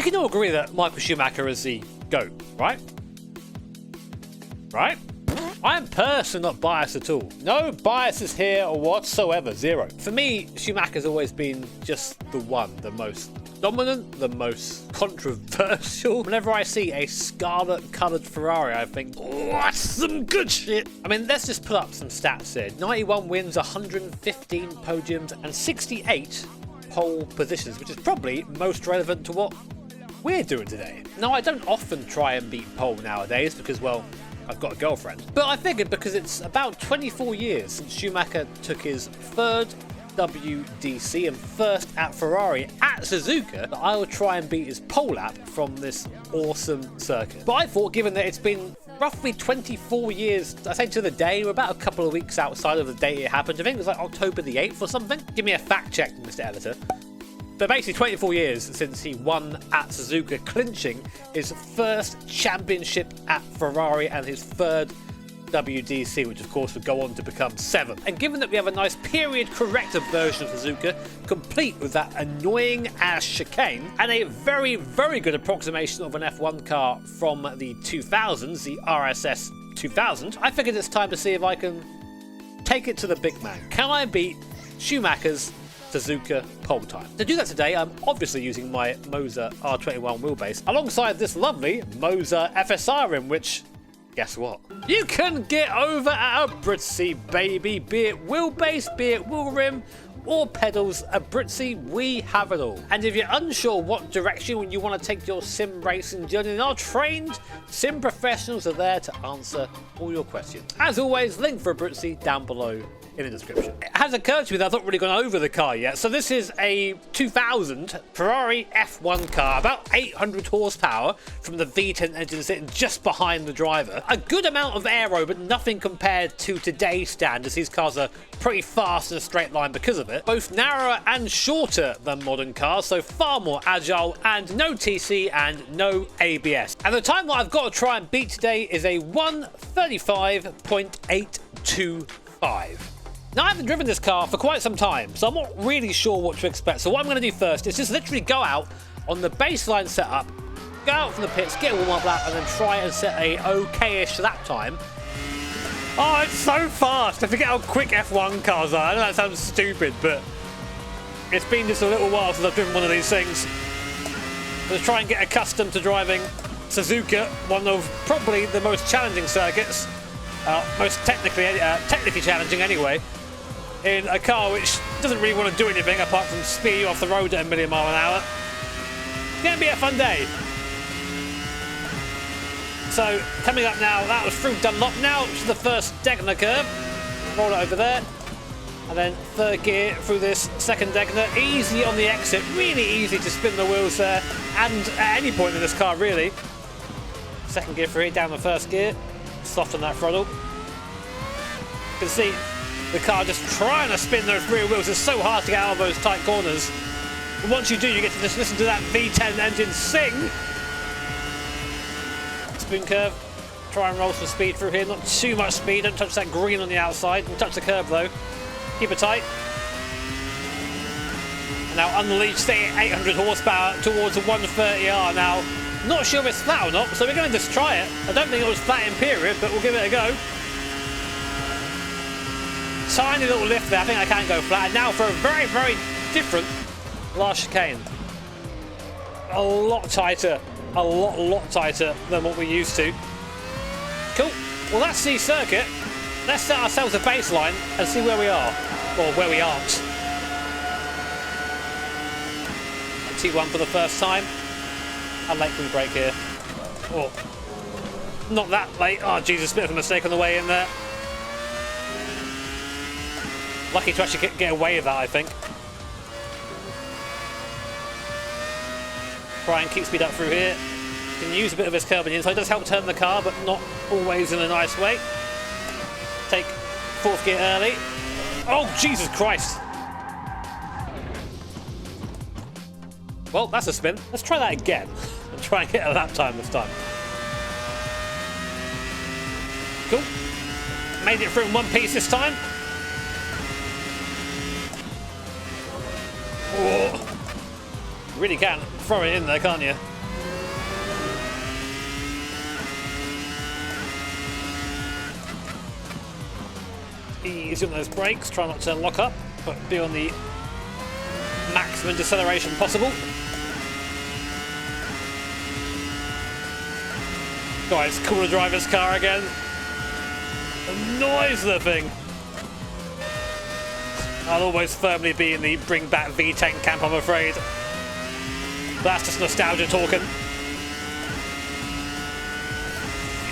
can all agree that Michael Schumacher is the GOAT, right? Right? I am personally not biased at all. No biases here whatsoever, zero. For me, Schumacher's always been just the one, the most dominant, the most controversial. Whenever I see a scarlet-coloured Ferrari, I think, oh, that's some good shit. I mean, let's just put up some stats here. 91 wins, 115 podiums, and 68 pole positions, which is probably most relevant to what we're doing today. Now, I don't often try and beat pole nowadays because, well, I've got a girlfriend. But I figured because it's about 24 years since Schumacher took his third WDC and first at Ferrari at Suzuka, that I will try and beat his pole lap from this awesome circuit. But I thought, given that it's been roughly 24 years, I say to the day, we're about a couple of weeks outside of the date it happened. I think it was like October the 8th or something. Give me a fact check, Mr. Editor. But basically 24 years since he won at Suzuka, clinching his first championship at Ferrari and his third WDC, which of course would go on to become 7. And given that we have a nice period corrective version of Suzuka, complete with that annoying ass chicane, and a very, very good approximation of an F1 car from the 2000s, the RSS 2000, I figured it's time to see if I can take it to the big man. Can I beat Schumacher's Suzuka pole time? To do that today, I'm obviously using my Moser R21 wheelbase alongside this lovely Moser FSR rim, which, guess what? You can get over at Abruzzi, baby. Be it wheelbase, be it wheel rim, or pedals, Abruzzi, we have it all. And if you're unsure what direction you want to take your sim racing journey, then our trained sim professionals are there to answer all your questions. As always, link for Abruzzi down below in the description. It has occurred to me that I've not really gone over the car yet. So this is a 2000 Ferrari F1 car, about 800 horsepower from the V10 engine sitting just behind the driver. A good amount of aero, but nothing compared to today's standards. These cars are pretty fast in a straight line because of it. Both narrower and shorter than modern cars, so far more agile, and no TC and no ABS. And the time that I've got to try and beat today is a 1:35.825. Now, I haven't driven this car for quite some time, so I'm not really sure what to expect. So what I'm going to do first is just literally go out on the baseline setup, go out from the pits, get a warm-up lap, and then try and set a okay-ish lap time. Oh, it's so fast! I forget how quick F1 cars are. I know that sounds stupid, but it's been just a little while since I've driven one of these things. Let's try and get accustomed to driving Suzuka, one of probably the most challenging circuits, most technically challenging anyway, in a car which doesn't really want to do anything apart from speed you off the road at a million mile an hour. It's going to be a fun day. So, coming up now, that was through Dunlop now, which is the first Degner curve. Roll it over there. And then third gear through this second Degner. Easy on the exit, really easy to spin the wheels there, and at any point in this car, really. Second gear through here, down the first gear. Soft on that throttle. You can see the car just trying to spin those rear wheels. It's so hard to get out of those tight corners. But once you do, you get to just listen to that V10 engine sing. Spoon curve. Try and roll some speed through here. Not too much speed. Don't touch that green on the outside. Don't touch the curve though. Keep it tight. And now unleash the 800 horsepower towards the 130R. Now, not sure if it's flat or not, so we're going to just try it. I don't think it was flat in period, but we'll give it a go. Tiny little lift there. I think I can go flat. And now for a very, very different last chicane. A lot tighter. A lot tighter than what we're used to. Cool. Well, that's the circuit. Let's set ourselves a baseline and see where we are. Or where we aren't. T1 for the first time. A late free brake here. Oh, not that late. Oh, Jesus, bit of a mistake on the way in there. Lucky to actually get away with that, I think. Try and keep speed up through here. Can use a bit of his curb on the inside. It does help turn the car, but not always in a nice way. Take fourth gear early. Oh, Jesus Christ. Well, that's a spin. Let's try that again. And try and get a lap time this time. Cool. Made it through in one piece this time. Oh. You really can throw it in there, can't you? Easy on those brakes, try not to lock up, but be on the maximum deceleration possible. Guys, cooler driver's car again. The noise of the thing. I'll always firmly be in the bring back V10 camp, I'm afraid. That's just nostalgia talking.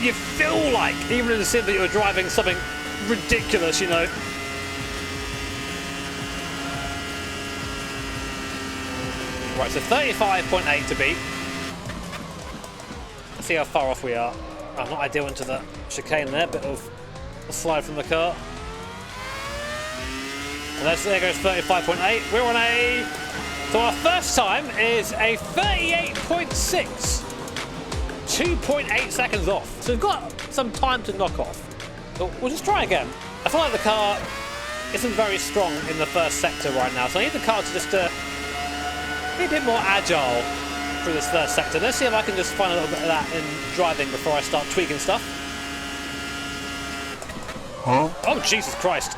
You feel like, even in the sim, that you're driving something ridiculous, you know. Right, so 35.8 to beat. Let's see how far off we are. I'm not ideal into the chicane there, bit of a slide from the car. And there goes 35.8. We're on a... So our first time is a 38.6. 2.8 seconds off. So we've got some time to knock off. So we'll just try again. I feel like the car isn't very strong in the first sector right now, so I need the car to just be a bit more agile through this first sector. Let's see if I can just find a little bit of that in driving before I start tweaking stuff. Huh? Oh, Jesus Christ.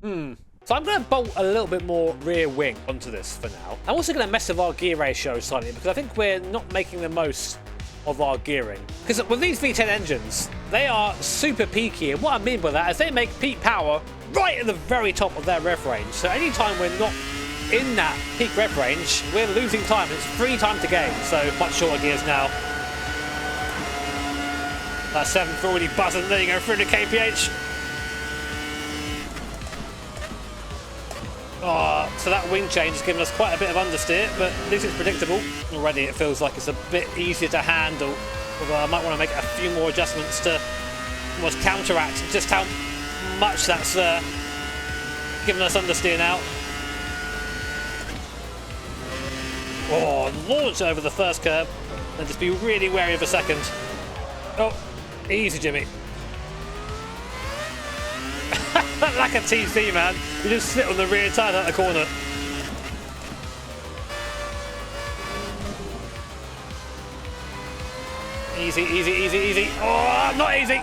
So I'm going to bolt a little bit more rear wing onto this for now. I'm also going to mess with our gear ratio slightly because I think we're not making the most of our gearing. Because with these V10 engines, they are super peaky, and what I mean by that is they make peak power right at the very top of their rev range. So anytime we're not in that peak rev range, we're losing time. It's free time to gain, so much shorter gears now. That 7th already buzzing. There you go, 300 kph. Oh, so that wing change has given us quite a bit of understeer, but at least it's predictable. Already it feels like it's a bit easier to handle, although I might want to make a few more adjustments to almost counteract just how much that's given us understeer now. Oh, launch over the first curb, and just be really wary of a second. Oh, easy, Jimmy. Like a TC, man. You just sit on the rear tyre out the corner. Easy, easy, easy, easy. Oh, not easy.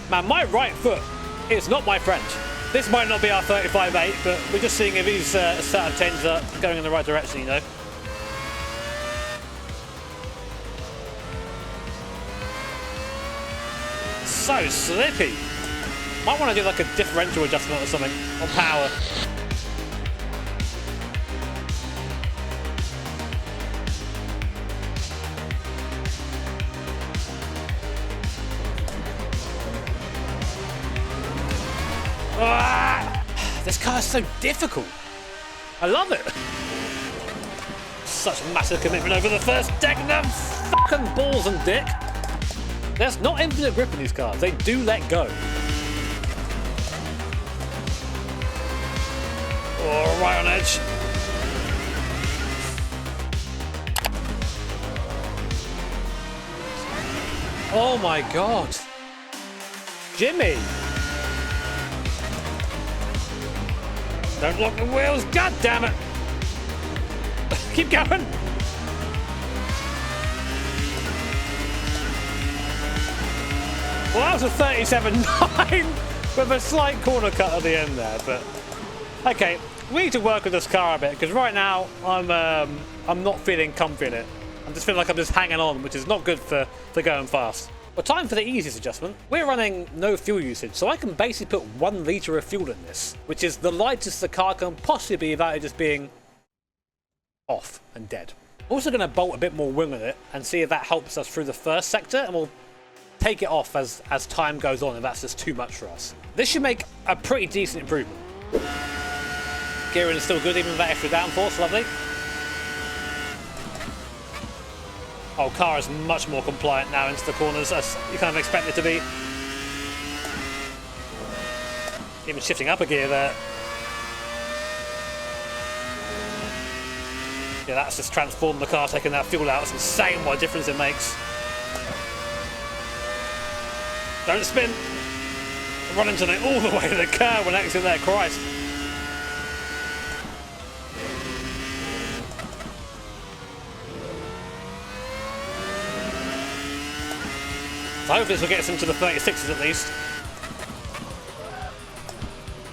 Man, my right foot is not my friend. This might not be our 35.8, but we're just seeing if these setup changes are going in the right direction, you know. So slippy. Might want to do like a differential adjustment or something on power. Ah! This car is so difficult. I love it. Such massive commitment over the first deck. Them fucking balls and dick. There's not infinite grip in these cars. They do let go. Oh, right on edge. Oh my God. Jimmy. Don't lock the wheels. God damn it. Keep going. Well, that was a 37.9 with a slight corner cut at the end there, but okay, we need to work with this car a bit because right now I'm not feeling comfy in it. I'm just feeling like I'm just hanging on, which is not good for going fast. But time for the easiest adjustment. We're running no fuel usage, so I can basically put 1 litre of fuel in this, which is the lightest the car can possibly be without it just being off and dead. I'm also going to bolt a bit more wing with it and see if that helps us through the first sector, and we'll take it off as time goes on if that's just too much for us. This should make a pretty decent improvement. Gearing is still good even with that extra downforce, lovely. Oh, car is much more compliant now into the corners as you kind of expect it to be. Even shifting up a gear there. Yeah, that's just transformed the car, taking that fuel out. It's insane what a difference it makes. Don't spin. Run into all the way to the curb when exiting there, Christ. So hopefully this will get us into the 36s at least.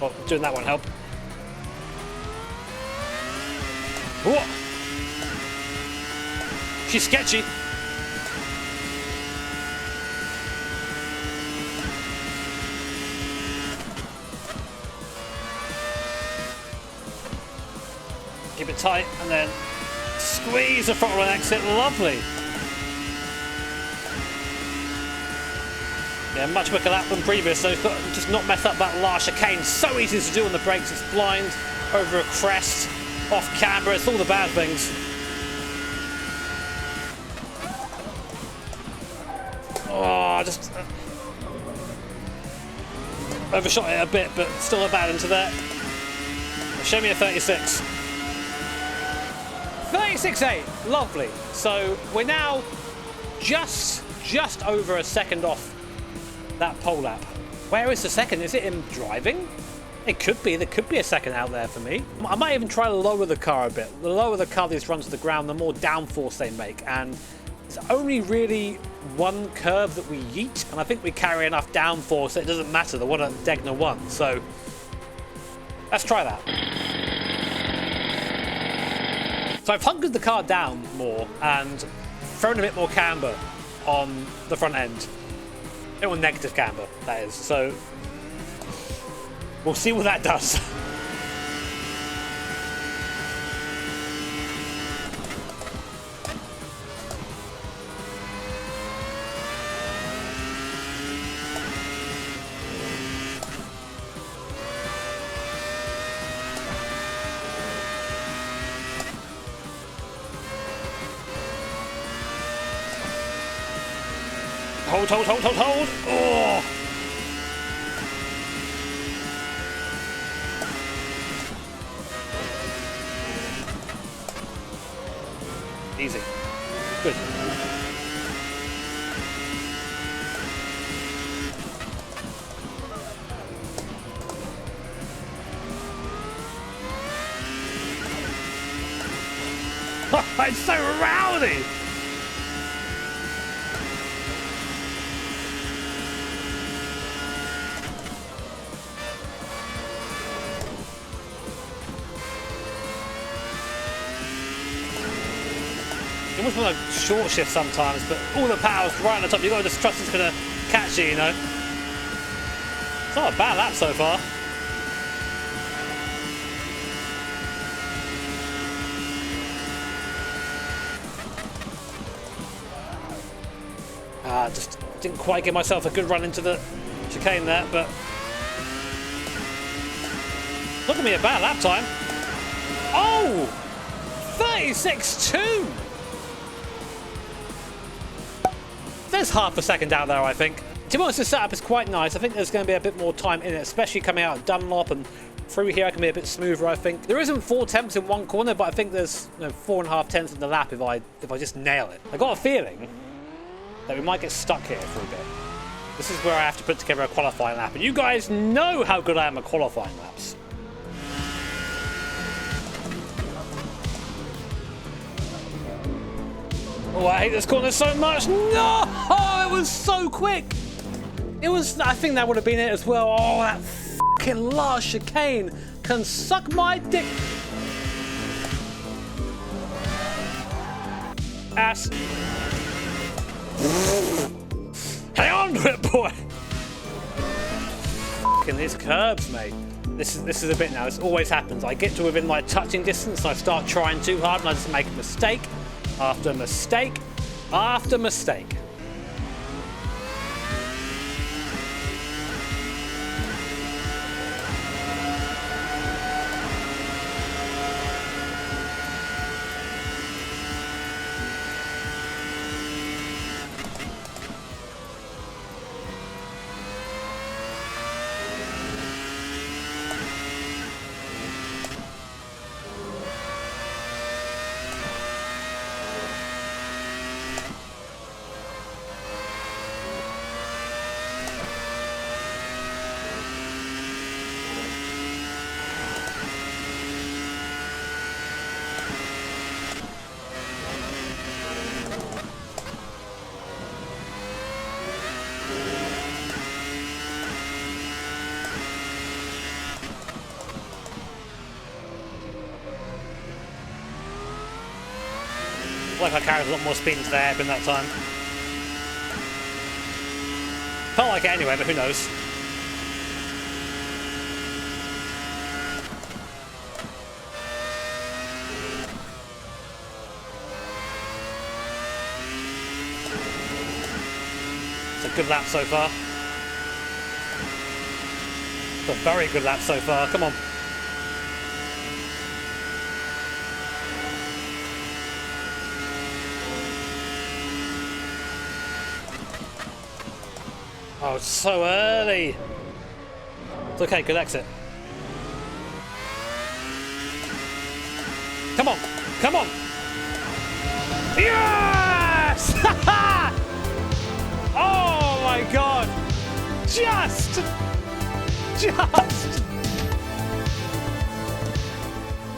Well, doing that won't help. Whoa! She's sketchy. Keep it tight and then squeeze the throttle and exit. Lovely. Yeah, much quicker lap than previous, so he's got to just not mess up that last chicane. So easy to do on the brakes. It's blind, over a crest, off camber. It's all the bad things. Oh, just overshot it a bit, but still a bad into there. Show me a 36. 36.8, lovely. So we're now just over a second off that pole lap. Where is the second? Is it him driving? It could be. There could be a second out there for me. I might even try to lower the car a bit. The lower the car these runs to the ground, the more downforce they make. And it's only really one curve that we yeet, and I think we carry enough downforce that it doesn't matter. The one at Degner 1. So let's try that. So I've hunkered the car down more and thrown a bit more camber on the front end. A bit more negative camber, that is. So we'll see what that does. Hold. Oh! Easy. Good. It's so rowdy! You almost want to short shift sometimes, but all the power's right on the top. You've got to just trust it's going to catch you, you know. It's not a bad lap so far. Just didn't quite give myself a good run into the chicane there, but look at me, a bad lap time. Oh! 36.2! There's half a second out there, I think. To be honest, the setup is quite nice. I think there's going to be a bit more time in it, especially coming out of Dunlop, and through here I can be a bit smoother, I think. There isn't 4 tenths in one corner, but I think there's 4.5 tenths in the lap if I just nail it. I got a feeling that we might get stuck here for a bit. This is where I have to put together a qualifying lap, and you guys know how good I am at qualifying laps. Oh, I hate this corner so much. No! Oh, it was so quick. It was, I think that would have been it as well. Oh, that fucking last chicane can suck my dick. Ass. Hang on to it, boy. Fucking these curbs, mate. This is a bit now. This always happens. I get to within my touching distance and I start trying too hard and I just make a mistake after mistake after mistake. Like I carried a lot more speed into the hairpin that time. Felt like it anyway, but who knows. It's a good lap so far. It's a very good lap so far. Come on. Oh, it's so early. It's okay, good exit. Come on, come on. Yes! Oh my God. Just.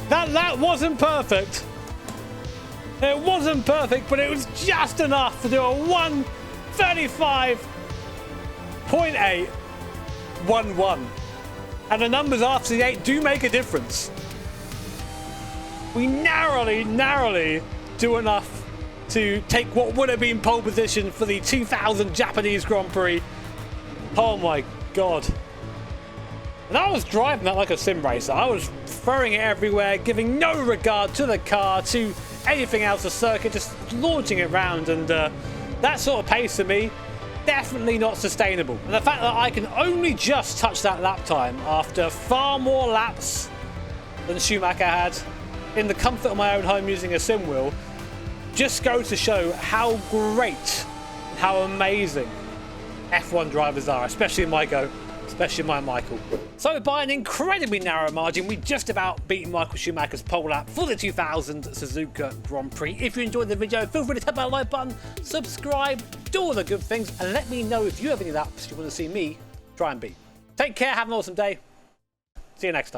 That wasn't perfect. It wasn't perfect, but it was just enough to do a 1:35.811. And the numbers after the 8 do make a difference. We narrowly do enough to take what would have been pole position for the 2000 Japanese Grand Prix. Oh my God. And I was driving that like a sim racer. I was throwing it everywhere, giving no regard to the car, to anything else, the circuit, just launching it round. And that sort of pace for me, definitely not sustainable. And the fact that I can only just touch that lap time after far more laps than Schumacher had in the comfort of my own home using a sim wheel, just goes to show how great, how amazing F1 drivers are, especially my go. Especially my Michael. So by an incredibly narrow margin, we just about beat Michael Schumacher's pole lap for the 2000 Suzuka Grand Prix. If you enjoyed the video, feel free to tap that like button, subscribe, do all the good things, and let me know if you have any laps you want to see me try and beat. Take care, have an awesome day. See you next time.